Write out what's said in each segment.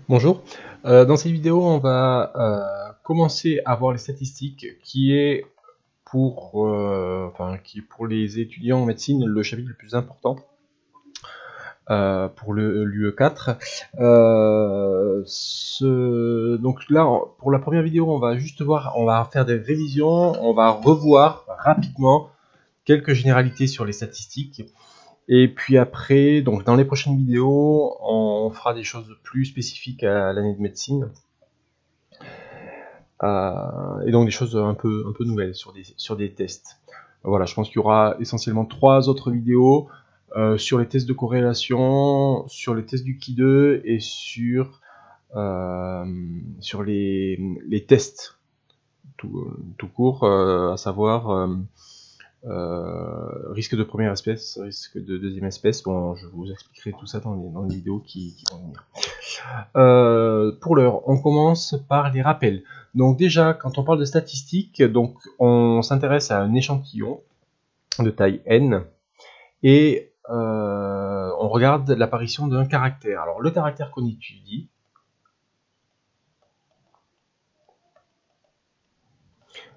Bonjour. Dans cette vidéo, on va commencer à voir les statistiques qui est pour les étudiants en médecine le chapitre le plus important pour l'UE4. Donc là, pour la première vidéo, on va juste voir, on va faire des révisions, on va revoir rapidement quelques généralités sur les statistiques. Et puis après, donc dans les prochaines vidéos, on fera des choses plus spécifiques à l'année de médecine. Et donc des choses un peu nouvelles sur des tests. Voilà, je pense qu'il y aura essentiellement 3 autres vidéos sur les tests de corrélation, sur les tests du Ki2 et sur les tests tout court, à savoir risque de première espèce, risque de deuxième espèce. Bon, je vous expliquerai tout ça dans les vidéos qui vont venir. Pour l'heure, on commence par les rappels. Donc déjà, quand on parle de statistiques, donc on s'intéresse à un échantillon de taille n et on regarde l'apparition d'un caractère. Alors le caractère qu'on étudie,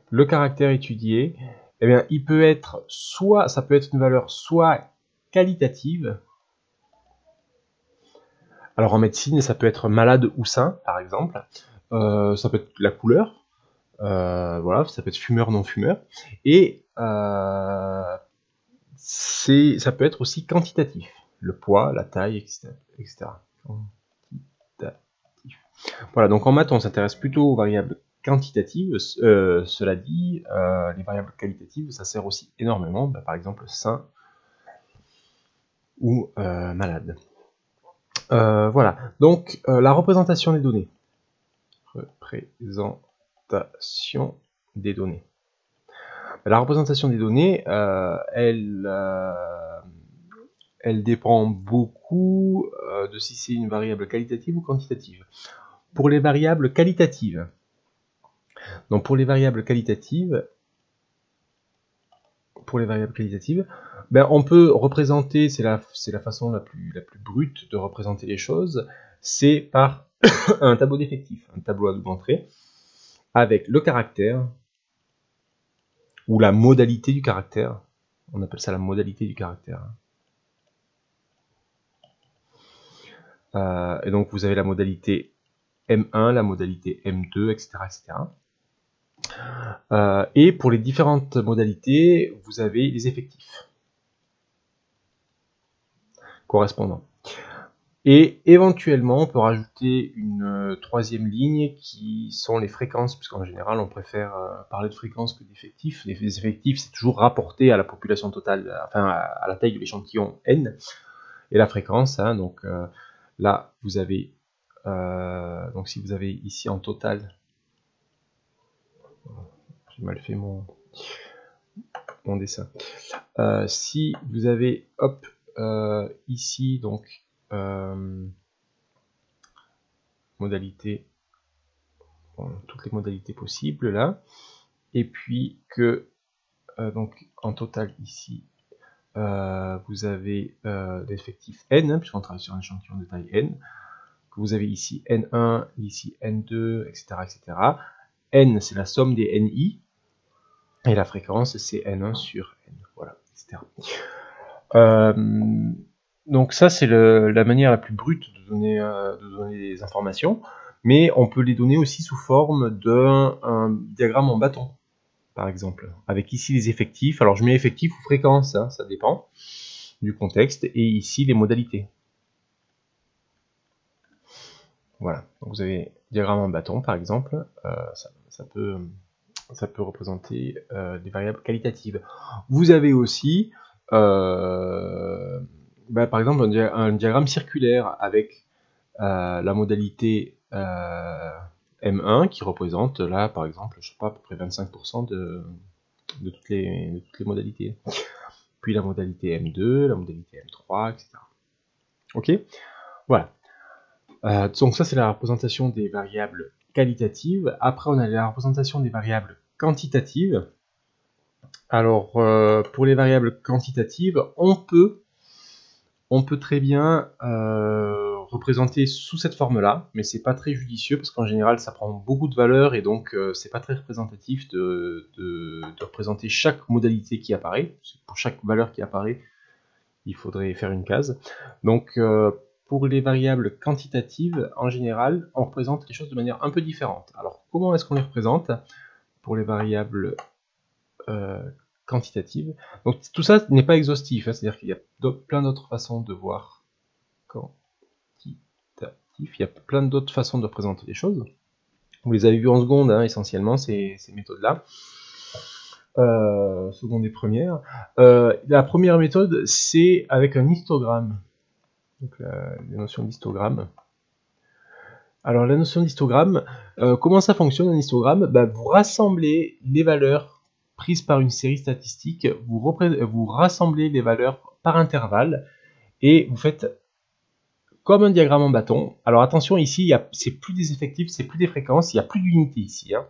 le caractère étudié, eh bien, il peut être soit, ça peut être une valeur soit qualitative. Alors en médecine, ça peut être malade ou sain, par exemple. Ça peut être la couleur. Voilà, ça peut être fumeur, non fumeur. Et ça peut être aussi quantitatif. Le poids, la taille, etc. Quantitatif. Voilà, donc en maths, on s'intéresse plutôt aux variables quantitatives. Cela dit, les variables qualitatives, ça sert aussi énormément, par exemple sain ou malade. Voilà, donc la représentation des données. Représentation des données. La représentation des données, elle dépend beaucoup de si c'est une variable qualitative ou quantitative. Pour les variables qualitatives, donc pour les variables qualitatives, ben on peut représenter, c'est la façon la plus brute de représenter les choses, c'est par un tableau d'effectifs, un tableau à double entrée, avec le caractère, ou la modalité du caractère. On appelle ça la modalité du caractère. Et donc vous avez la modalité M1, la modalité M2, etc. Et pour les différentes modalités, vous avez les effectifs correspondants. Et éventuellement, on peut rajouter une troisième ligne qui sont les fréquences, puisqu'en général, on préfère parler de fréquences que d'effectifs. Les effectifs, c'est toujours rapporté à la population totale, enfin à la taille de l'échantillon N, et la fréquence. Hein, donc là, vous avez, donc si vous avez ici en total, j'ai mal fait mon dessin. Si vous avez, hop, ici, donc, modalité, bon, toutes les modalités possibles là, et puis que, donc, en total ici, vous avez l'effectif n, hein, puisqu'on travaille sur un échantillon de taille n, que vous avez ici n1, ici n2, etc. N, c'est la somme des ni, et la fréquence, c'est n1 sur n, voilà, etc. Donc ça, c'est la manière la plus brute de donner des informations, mais on peut les donner aussi sous forme d'un diagramme en bâton, par exemple, avec ici les effectifs. Alors je mets effectifs ou fréquences, hein, ça dépend du contexte, et ici les modalités. Voilà, donc vous avez diagramme en bâton, par exemple, ça peut représenter des variables qualitatives. Vous avez aussi par exemple un diagramme circulaire avec la modalité M1 qui représente là par exemple, je sais pas, à peu près 25% de toutes les modalités. Puis la modalité M2, la modalité M3, etc. Ok, voilà. Donc ça c'est la représentation des variables qualitatives. Après on a la représentation des variables quantitatives. Alors pour les variables quantitatives, on peut très bien représenter sous cette forme-là, mais c'est pas très judicieux parce qu'en général ça prend beaucoup de valeur et donc c'est pas très représentatif de représenter chaque modalité qui apparaît. Pour chaque valeur qui apparaît, il faudrait faire une case. Donc pour les variables quantitatives, en général, on représente les choses de manière un peu différente. Alors comment est-ce qu'on les représente pour les variables quantitatives? Donc tout ça n'est pas exhaustif, hein, c'est-à-dire qu'il y a plein d'autres façons de voir quantitatif, il y a plein d'autres façons de représenter les choses. Vous les avez vues en seconde, hein, essentiellement, ces méthodes-là. Seconde et première. La première méthode, c'est avec un histogramme. Donc la notion d'histogramme. Alors la notion d'histogramme, comment ça fonctionne un histogramme? Vous rassemblez les valeurs prises par une série statistique, vous rassemblez les valeurs par intervalle et vous faites comme un diagramme en bâton. Alors attention, ici, c'est plus des effectifs, c'est plus des fréquences, il n'y a plus d'unité ici. Hein.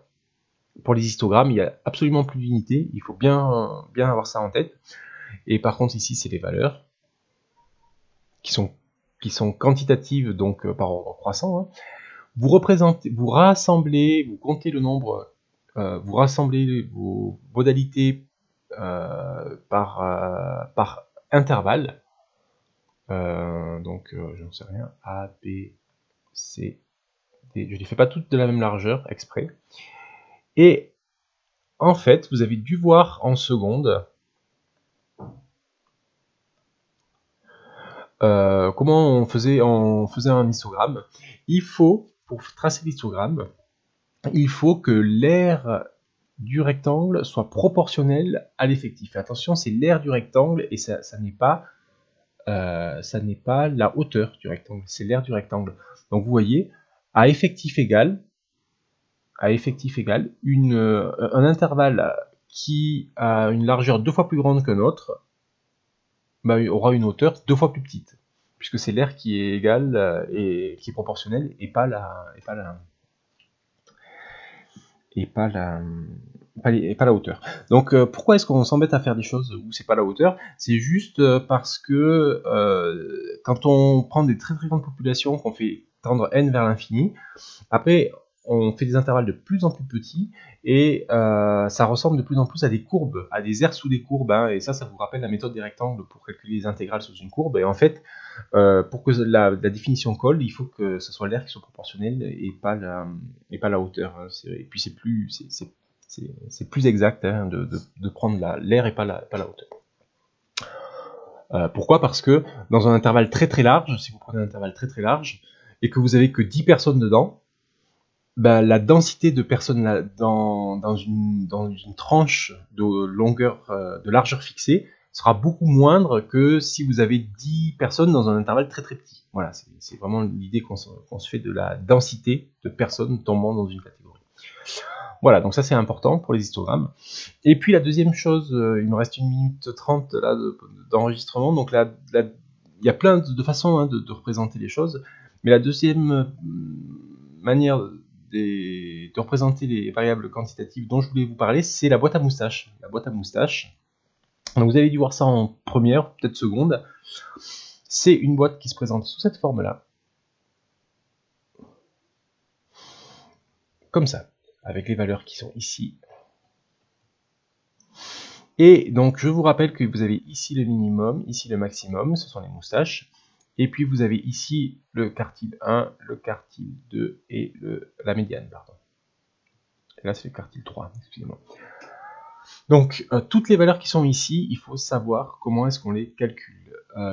Pour les histogrammes, il n'y a absolument plus d'unité, il faut bien avoir ça en tête. Et par contre, ici, c'est les valeurs qui sont quantitatives, donc par ordre croissant. Hein. Vous rassemblez, vous comptez le nombre, vous rassemblez vos modalités par intervalle. Donc, je ne sais rien, A, B, C, D. Je ne les fais pas toutes de la même largeur, exprès. Et en fait, vous avez dû voir en seconde comment on faisait un histogramme. Il faut, pour tracer l'histogramme, il faut que l'aire du rectangle soit proportionnelle à l'effectif. Attention, c'est l'aire du rectangle et ça n'est pas la hauteur du rectangle, c'est l'aire du rectangle. Donc vous voyez, à effectif égal, un intervalle qui a une largeur 2 fois plus grande qu'un autre aura une hauteur 2 fois plus petite, puisque c'est l'aire qui est égale et qui est proportionnelle et pas la hauteur. Donc pourquoi est-ce qu'on s'embête à faire des choses où c'est pas la hauteur? C'est juste parce que quand on prend des très très grandes populations, qu'on fait tendre n vers l'infini, après on fait des intervalles de plus en plus petits et ça ressemble de plus en plus à des courbes, à des aires sous des courbes, hein, et ça vous rappelle la méthode des rectangles pour calculer les intégrales sous une courbe. Et en fait, pour que la définition colle, il faut que ce soit l'aire qui soit proportionnelle et pas la hauteur. Hein. Et puis c'est plus exact hein, de prendre l'aire et pas la hauteur. Pourquoi? Parce que dans un intervalle très très large, si vous prenez un intervalle très très large et que vous avez que 10 personnes dedans, la densité de personnes là, dans une tranche de longueur, de largeur fixée sera beaucoup moindre que si vous avez 10 personnes dans un intervalle très très petit. Voilà, c'est vraiment l'idée qu'on se fait de la densité de personnes tombant dans une catégorie. Voilà, donc ça c'est important pour les histogrammes. Et puis la deuxième chose, il me reste 1 minute 30 là d'enregistrement, donc là, il y a plein de façons hein, de représenter les choses, mais la deuxième manière de représenter les variables quantitatives dont je voulais vous parler, c'est la boîte à moustaches. La boîte à moustaches. Donc vous avez dû voir ça en première, peut-être seconde. C'est une boîte qui se présente sous cette forme-là. Comme ça, avec les valeurs qui sont ici. Et donc je vous rappelle que vous avez ici le minimum, ici le maximum, ce sont les moustaches. Et puis vous avez ici le quartile 1, le quartile 2 et la médiane, pardon. Et là c'est le quartile 3, excusez-moi. Donc toutes les valeurs qui sont ici, il faut savoir comment est-ce qu'on les calcule.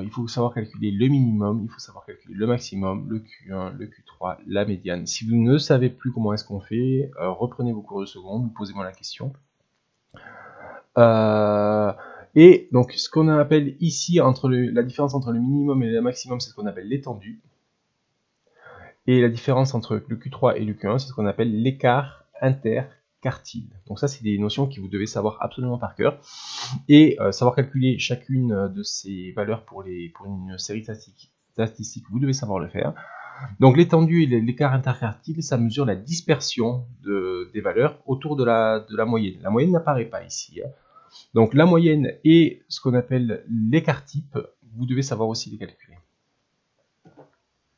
Il faut savoir calculer le minimum, il faut savoir calculer le maximum, le Q1, le Q3, la médiane. Si vous ne savez plus comment est-ce qu'on fait, reprenez vos cours de seconde, posez-moi la question. Et donc ce qu'on appelle ici, la différence entre le minimum et le maximum, c'est ce qu'on appelle l'étendue. Et la différence entre le Q3 et le Q1, c'est ce qu'on appelle l'écart interquartile. Donc ça, c'est des notions que vous devez savoir absolument par cœur. Et savoir calculer chacune de ces valeurs pour une série statistique, vous devez savoir le faire. Donc l'étendue et l'écart interquartile, ça mesure la dispersion des valeurs autour de la moyenne. La moyenne n'apparaît pas ici. Hein. Donc la moyenne et ce qu'on appelle l'écart type, vous devez savoir aussi les calculer.